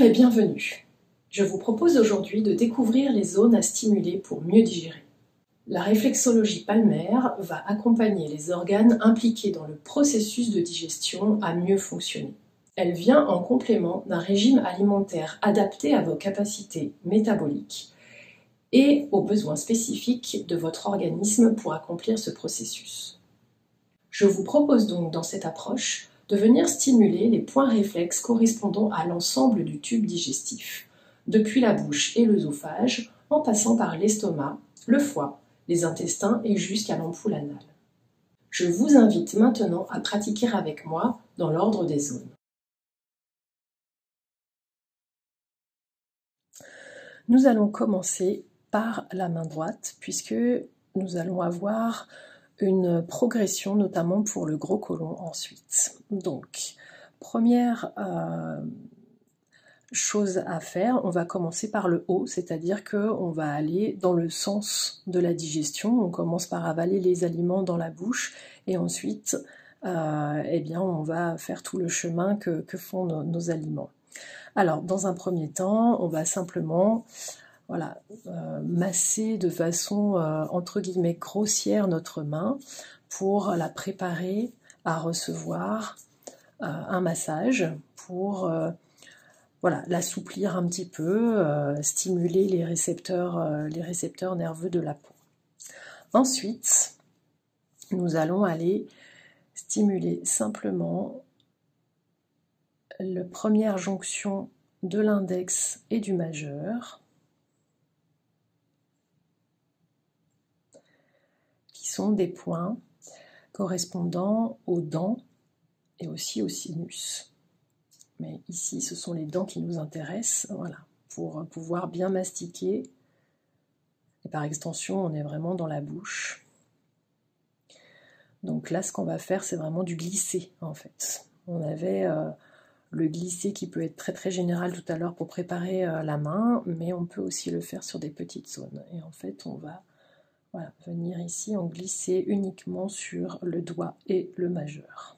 Bonjour et bienvenue. Je vous propose aujourd'hui de découvrir les zones à stimuler pour mieux digérer. La réflexologie palmaire va accompagner les organes impliqués dans le processus de digestion à mieux fonctionner. Elle vient en complément d'un régime alimentaire adapté à vos capacités métaboliques et aux besoins spécifiques de votre organisme pour accomplir ce processus. Je vous propose donc dans cette approche de venir stimuler les points réflexes correspondant à l'ensemble du tube digestif, depuis la bouche et l'œsophage, en passant par l'estomac, le foie, les intestins et jusqu'à l'ampoule anale. Je vous invite maintenant à pratiquer avec moi dans l'ordre des zones. Nous allons commencer par la main droite, puisque nous allons avoir une progression, notamment pour le gros côlon ensuite. Donc, première chose à faire, on va commencer par le haut, c'est-à-dire qu'on va aller dans le sens de la digestion. On commence par avaler les aliments dans la bouche et ensuite, on va faire tout le chemin que font nos aliments. Alors, dans un premier temps, on va simplement masser de façon entre guillemets grossière notre main pour la préparer à recevoir un massage pour l'assouplir un petit peu, stimuler les récepteurs nerveux de la peau. Ensuite, nous allons aller stimuler simplement la première jonction de l'index et du majeur, qui sont des points correspondant aux dents et aussi au sinus. Mais ici, ce sont les dents qui nous intéressent, pour pouvoir bien mastiquer. Et par extension, on est vraiment dans la bouche. Donc là, ce qu'on va faire, c'est vraiment du glisser, en fait. On avait le glisser qui peut être très très général tout à l'heure pour préparer la main, mais on peut aussi le faire sur des petites zones. Et en fait, on va venir ici en glisser uniquement sur le doigt et le majeur.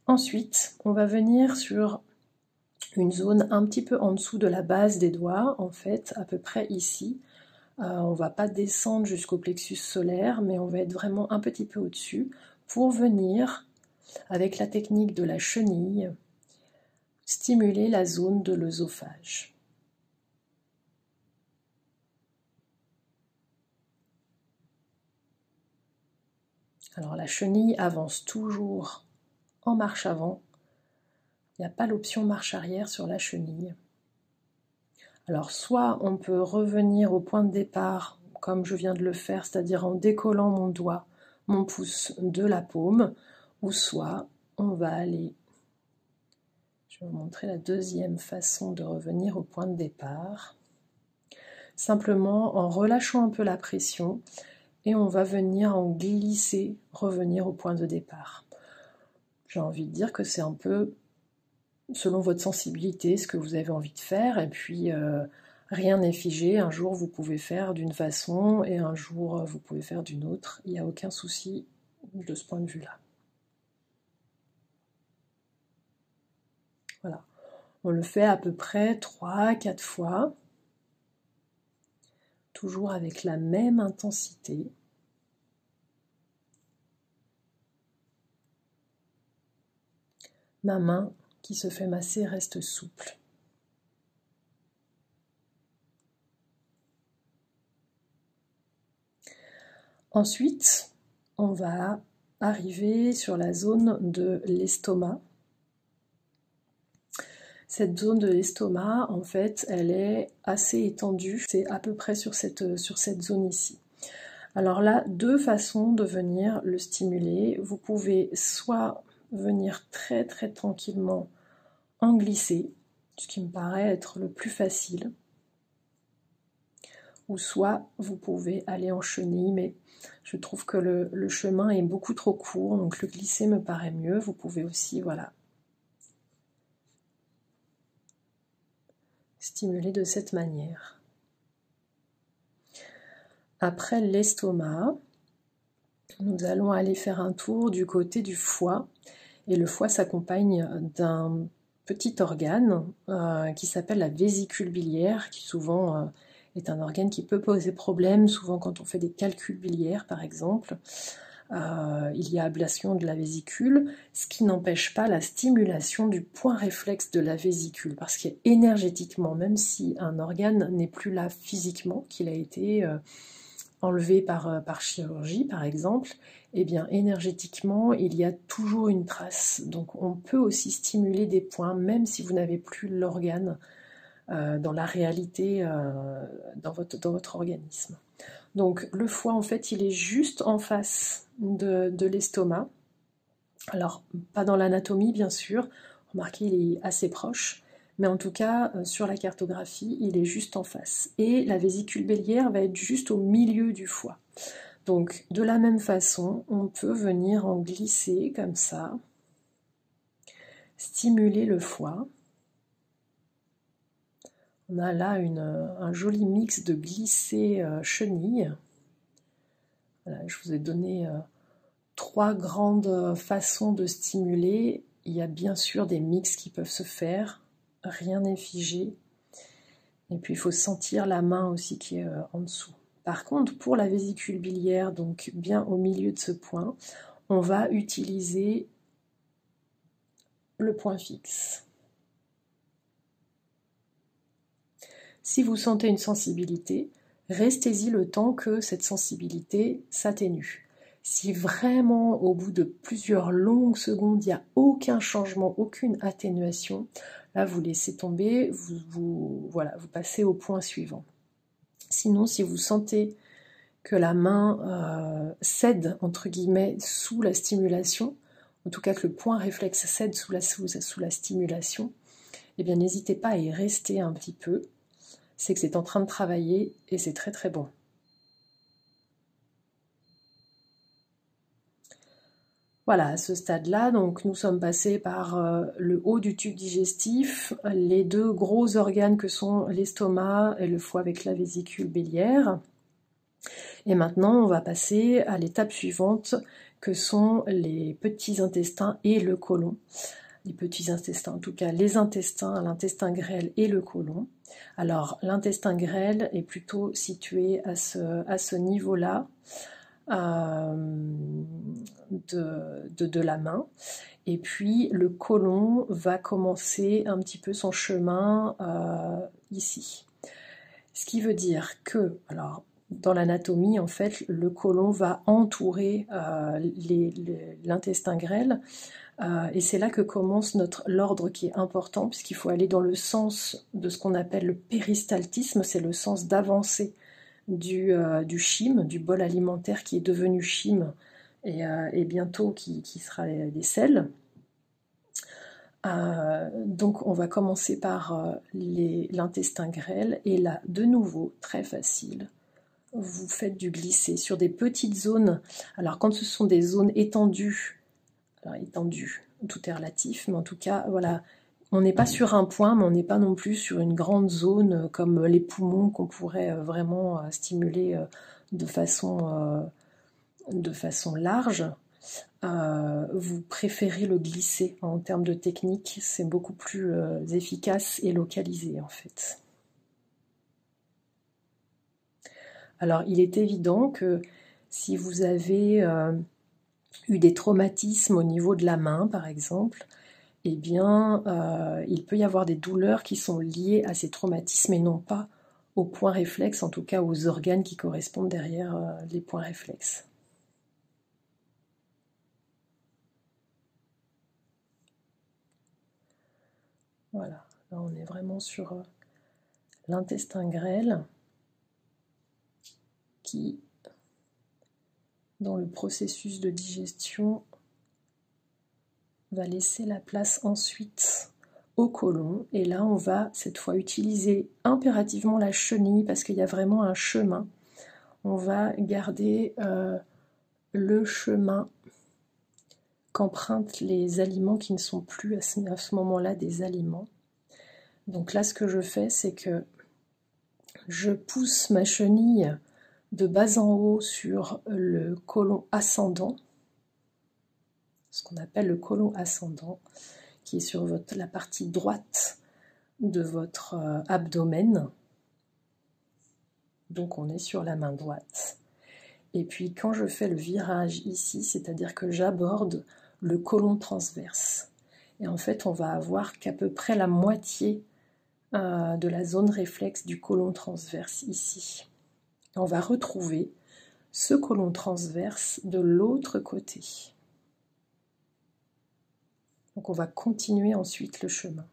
Ensuite, on va venir sur une zone un petit peu en dessous de la base des doigts, en fait, à peu près ici. On ne va pas descendre jusqu'au plexus solaire, mais on va être vraiment un petit peu au-dessus pour venir, avec la technique de la chenille, stimuler la zone de l'œsophage. Alors la chenille avance toujours en marche avant. Il n'y a pas l'option marche arrière sur la chenille. Alors soit on peut revenir au point de départ, comme je viens de le faire, c'est-à-dire en décollant mon doigt, mon pouce de la paume, ou soit on va aller, je vais vous montrer la deuxième façon de revenir au point de départ, simplement en relâchant un peu la pression, et on va venir en glisser, revenir au point de départ. J'ai envie de dire que c'est un peu selon votre sensibilité, ce que vous avez envie de faire, et puis rien n'est figé. Un jour vous pouvez faire d'une façon et un jour vous pouvez faire d'une autre. Il n'y a aucun souci de ce point de vue-là. Voilà. On le fait à peu près 3-4 fois, toujours avec la même intensité. Ma main qui se fait masser reste souple. Ensuite, on va arriver sur la zone de l'estomac. Cette zone de l'estomac, en fait, elle est assez étendue. C'est à peu près sur cette zone ici. Alors là, deux façons de venir le stimuler. Vous pouvez soit venir très très tranquillement en glisser, ce qui me paraît être le plus facile, ou soit vous pouvez aller en chenille, mais je trouve que le chemin est beaucoup trop court, donc le glisser me paraît mieux. Vous pouvez aussi, stimuler de cette manière. Après l'estomac, nous allons aller faire un tour du côté du foie. Et le foie s'accompagne d'un petit organe qui s'appelle la vésicule biliaire, qui souvent est un organe qui peut poser problème, souvent quand on fait des calculs biliaires par exemple. Il y a ablation de la vésicule, ce qui n'empêche pas la stimulation du point réflexe de la vésicule, parce qu'énergétiquement, même si un organe n'est plus là physiquement, qu'il a été enlevé par chirurgie par exemple, eh bien énergétiquement il y a toujours une trace. Donc on peut aussi stimuler des points, même si vous n'avez plus l'organe dans la réalité, dans votre organisme. Donc le foie, en fait, il est juste en face de l'estomac. Alors, pas dans l'anatomie, bien sûr. Remarquez, il est assez proche. Mais en tout cas, sur la cartographie, il est juste en face. Et la vésicule biliaire va être juste au milieu du foie. Donc, de la même façon, on peut venir en glisser comme ça, stimuler le foie. On a là un joli mix de glissé chenille. Voilà, je vous ai donné 3 grandes façons de stimuler. Il y a bien sûr des mix qui peuvent se faire, rien n'est figé. Et puis il faut sentir la main aussi qui est en dessous. Par contre, pour la vésicule biliaire, donc bien au milieu de ce point, on va utiliser le point fixe. Si vous sentez une sensibilité, restez-y le temps que cette sensibilité s'atténue. Si vraiment, au bout de plusieurs longues secondes, il n'y a aucun changement, aucune atténuation, là, vous laissez tomber, vous passez au point suivant. Sinon, si vous sentez que la main cède, entre guillemets, sous la stimulation, en tout cas que le point réflexe cède sous la stimulation, eh bien, n'hésitez pas à y rester un petit peu. C'est que c'est en train de travailler et c'est très très bon. Voilà, à ce stade-là, donc nous sommes passés par le haut du tube digestif, les 2 gros organes que sont l'estomac et le foie avec la vésicule biliaire. Et maintenant, on va passer à l'étape suivante, que sont les petits intestins et le côlon. Les petits intestins, en tout cas les intestins, l'intestin grêle et le côlon. Alors l'intestin grêle est plutôt situé à ce niveau-là de la main, et puis le côlon va commencer un petit peu son chemin ici. Ce qui veut dire que, alors dans l'anatomie en fait, le côlon va entourer l'intestin grêle. Et c'est là que commence l'ordre qui est important, puisqu'il faut aller dans le sens de ce qu'on appelle le péristaltisme, c'est le sens d'avancée du chyme, du bol alimentaire qui est devenu chyme et bientôt qui sera des selles. Donc on va commencer par l'intestin grêle, et là, de nouveau, très facile. Vous faites du glissé sur des petites zones. Alors quand ce sont des zones étendues, alors étendu, tout est relatif, mais en tout cas, voilà, on n'est pas sur un point, mais on n'est pas non plus sur une grande zone comme les poumons qu'on pourrait vraiment stimuler de façon large. Vous préférez le glisser en termes de technique, c'est beaucoup plus efficace et localisé en fait. Alors, il est évident que si vous avez eu des traumatismes au niveau de la main, par exemple, eh bien, il peut y avoir des douleurs qui sont liées à ces traumatismes et non pas aux points réflexes, en tout cas aux organes qui correspondent derrière les points réflexes. Voilà, là on est vraiment sur l'intestin grêle qui, dans le processus de digestion, va laisser la place ensuite au côlon. Et là, on va cette fois utiliser impérativement la chenille parce qu'il y a vraiment un chemin. On va garder le chemin qu'empruntent les aliments qui ne sont plus à ce moment-là des aliments. Donc là, ce que je fais, c'est que je pousse ma chenille de bas en haut sur le côlon ascendant, ce qu'on appelle le côlon ascendant, qui est sur la partie droite de votre abdomen. Donc on est sur la main droite. Et puis quand je fais le virage ici, c'est-à-dire que j'aborde le côlon transverse. Et en fait, on va avoir qu'à peu près la moitié de la zone réflexe du côlon transverse ici. Et on va retrouver ce côlon transverse de l'autre côté. Donc on va continuer ensuite le chemin.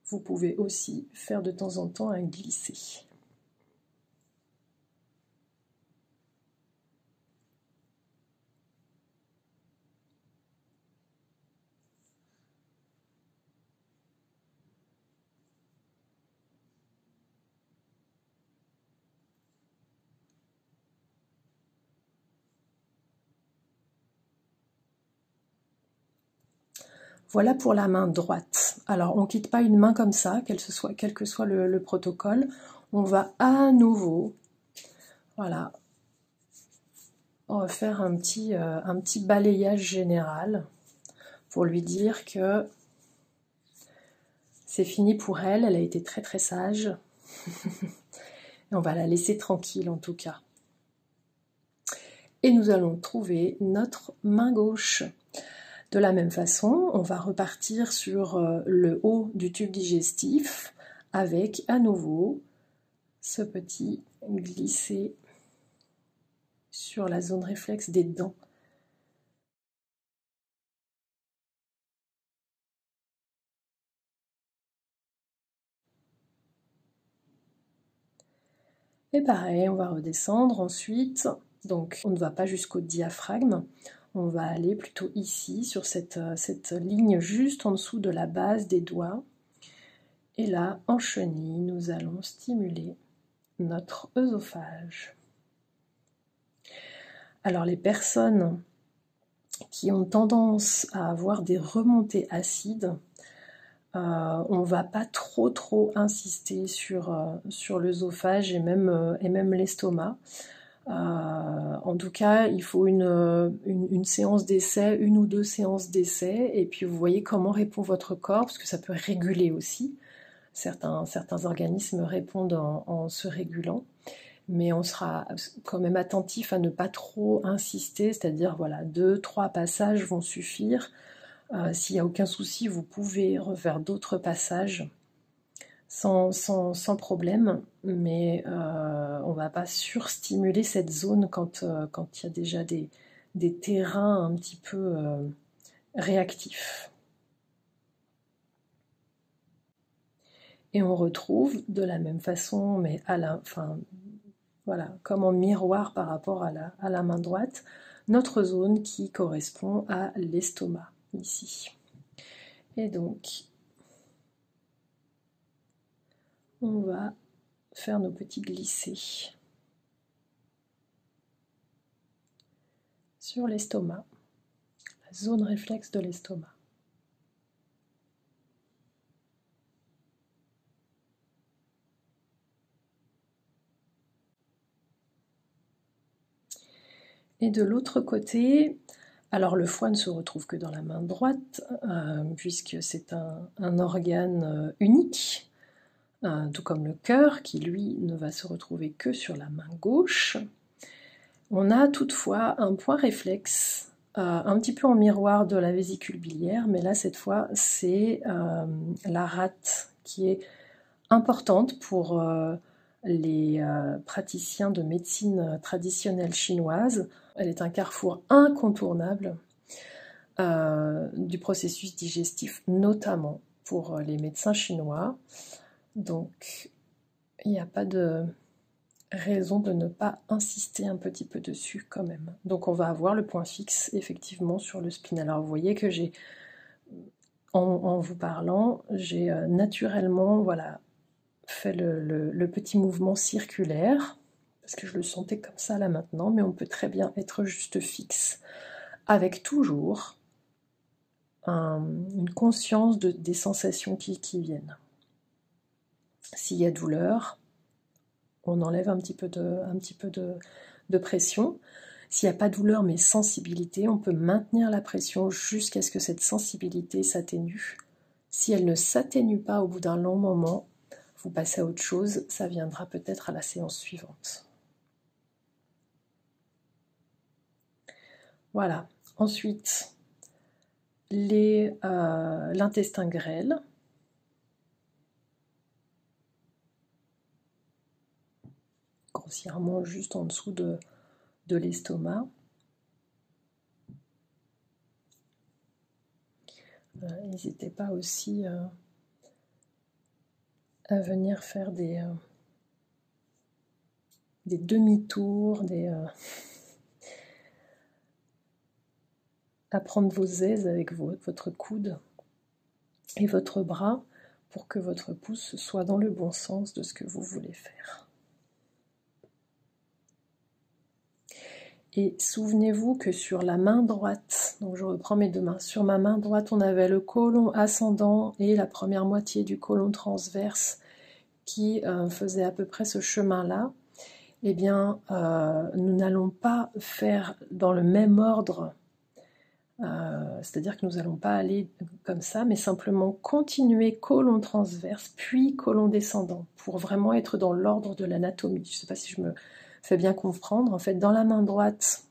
Vous pouvez aussi faire de temps en temps un glissé. Voilà pour la main droite. Alors, on ne quitte pas une main comme ça, quel que soit le protocole. On va à nouveau, voilà, on va faire un petit balayage général pour lui dire que c'est fini pour elle. Elle a été très très sage. Et on va la laisser tranquille en tout cas. Et nous allons trouver notre main gauche. De la même façon, on va repartir sur le haut du tube digestif avec à nouveau ce petit glissé sur la zone réflexe des dents. Et pareil, on va redescendre ensuite. Donc on ne va pas jusqu'au diaphragme, on va aller plutôt ici, sur cette ligne juste en dessous de la base des doigts. Et là, en chenille, nous allons stimuler notre œsophage. Alors les personnes qui ont tendance à avoir des remontées acides, on ne va pas trop insister sur l'œsophage et même l'estomac. En tout cas, il faut une séance d'essai, 1 ou 2 séances d'essai, et puis vous voyez comment répond votre corps, parce que ça peut réguler aussi. Certains organismes répondent en se régulant, mais on sera quand même attentif à ne pas trop insister, c'est-à-dire voilà, 2-3 passages vont suffire. S'il n'y a aucun souci, vous pouvez refaire d'autres passages sans problème, mais on ne va pas surstimuler cette zone quand il y a déjà des terrains un petit peu réactifs. Et on retrouve de la même façon, mais voilà, comme en miroir par rapport à la main droite, notre zone qui correspond à l'estomac, ici. Et donc, on va faire nos petits glissés sur l'estomac, la zone réflexe de l'estomac. Et de l'autre côté, alors le foie ne se retrouve que dans la main droite, puisque c'est un organe unique, tout comme le cœur, qui lui ne va se retrouver que sur la main gauche. On a toutefois un point réflexe, un petit peu en miroir de la vésicule biliaire, mais là cette fois c'est la rate qui est importante pour les praticiens de médecine traditionnelle chinoise. Elle est un carrefour incontournable du processus digestif, notamment pour les médecins chinois. Donc, il n'y a pas de raison de ne pas insister un petit peu dessus quand même. Donc, on va avoir le point fixe effectivement sur le spleen. Alors, vous voyez que j'ai, en vous parlant, j'ai naturellement, voilà, fait le petit mouvement circulaire, parce que je le sentais comme ça là maintenant, mais on peut très bien être juste fixe, avec toujours une conscience des sensations qui viennent. S'il y a douleur, on enlève un petit peu de pression. S'il n'y a pas douleur mais sensibilité, on peut maintenir la pression jusqu'à ce que cette sensibilité s'atténue. Si elle ne s'atténue pas au bout d'un long moment, vous passez à autre chose, ça viendra peut-être à la séance suivante. Voilà. Ensuite, l'intestin grêle. Grossièrement juste en dessous de l'estomac. N'hésitez pas aussi à venir faire des demi-tours, à prendre vos aises avec votre coude et votre bras pour que votre pouce soit dans le bon sens de ce que vous voulez faire. Et souvenez-vous que sur la main droite, donc je reprends mes deux mains, sur ma main droite on avait le côlon ascendant et la première moitié du côlon transverse qui faisait à peu près ce chemin-là. Eh bien, nous n'allons pas faire dans le même ordre, c'est-à-dire que nous n'allons pas aller comme ça, mais simplement continuer côlon transverse, puis côlon descendant, pour vraiment être dans l'ordre de l'anatomie. Je ne sais pas si je me fais bien comprendre. En fait, dans la main droite,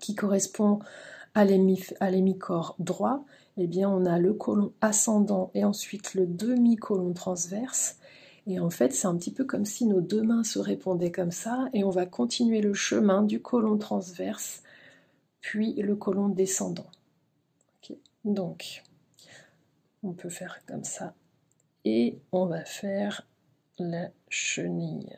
qui correspond à l'hémicorps droit, eh bien, on a le côlon ascendant et ensuite le demi-côlon transverse. Et en fait, c'est un petit peu comme si nos deux mains se répondaient comme ça, et on va continuer le chemin du côlon transverse, puis le côlon descendant. Okay. Donc, on peut faire comme ça. Et on va faire la chenille.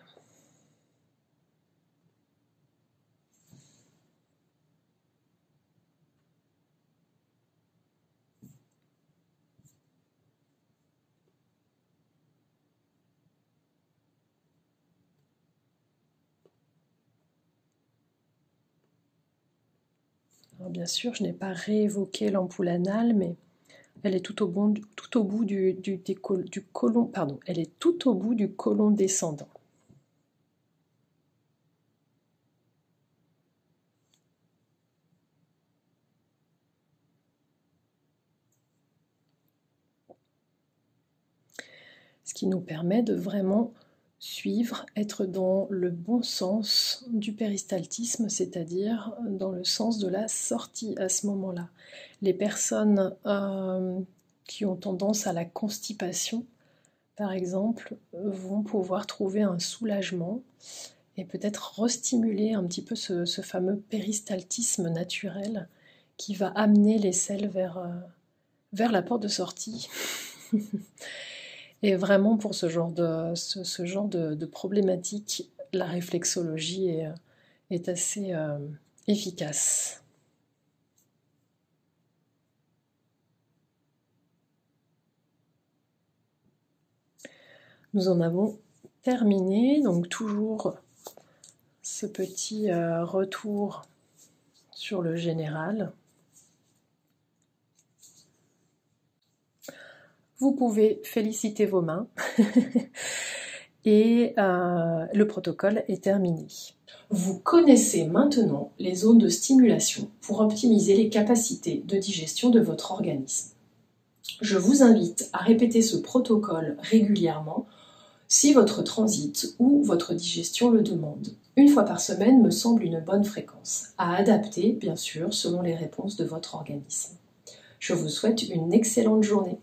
Alors bien sûr, je n'ai pas réévoqué l'ampoule anale, mais elle est tout au bout du côlon, pardon, elle est tout au bout du côlon descendant. Ce qui nous permet de vraiment suivre, être dans le bon sens du péristaltisme, c'est-à-dire dans le sens de la sortie à ce moment-là. Les personnes qui ont tendance à la constipation, par exemple, vont pouvoir trouver un soulagement et peut-être restimuler un petit peu ce fameux péristaltisme naturel qui va amener les selles vers la porte de sortie. Et vraiment pour ce genre de problématique, la réflexologie est assez efficace. Nous en avons terminé, donc toujours ce petit retour sur le général. Vous pouvez féliciter vos mains et le protocole est terminé. Vous connaissez maintenant les zones de stimulation pour optimiser les capacités de digestion de votre organisme. Je vous invite à répéter ce protocole régulièrement si votre transit ou votre digestion le demande. Une fois par semaine me semble une bonne fréquence, à adapter bien sûr selon les réponses de votre organisme. Je vous souhaite une excellente journée.